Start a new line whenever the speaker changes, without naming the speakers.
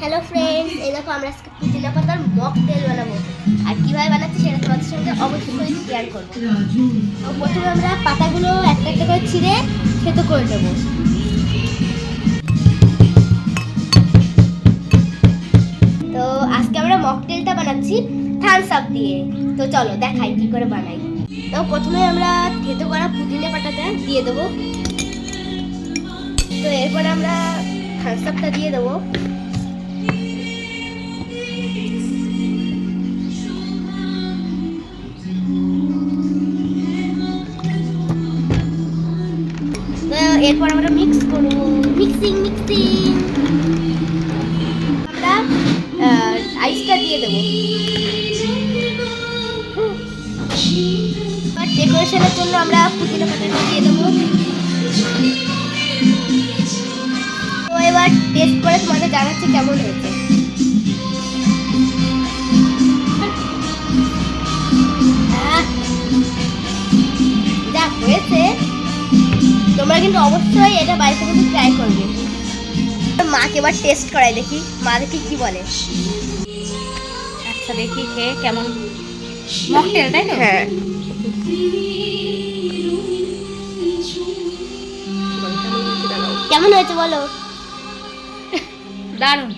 Hello friends, এই দেখো আমরা আজকে পুদিনা পাতার মকটেল বানাবো। আর কিভাবে বানাচ্ছি সেটা তোমাদের সঙ্গে অবশ্যই শেয়ার করবো। তো প্রথমে আমরা পাতাগুলো একটা একটা করে ছিঁড়ে থেতো করে নেবো। তো আজকে আমরা মকটেলটা বানাচ্ছি থামস আপ দিয়ে। তো চলো দেখাই কি করে বানাই। তো প্রথমে আমরা থেতো করা পুদিনা পাতাটা দিয়ে দেবো। তো এরপর আমরা থামস আপটা দিয়ে দেবো। এরপর আমরা মিক্স করব, মিক্সিং আমরা আইসটা দিয়ে দেবো। আর ডেকোরেশনের জন্য আমরা পুদিনা পাতাটা দিয়ে দেবো। তো এবার টেস্ট করে তোমাদের জানাচ্ছি কেমন হয়েছে। যা হয়েছে, তোমরা কিন্তু অবশ্যই এটা বাড়িতে কিন্তু ট্রাই করবে। মাকে এবার টেস্ট করাই, দেখি মা দেখি কি বলে।
আচ্ছা দেখি খেয়ে কেমন। মকটেল তাই তো?
হ্যাঁ, কেমন হয়েছে বলো।
দারুণ।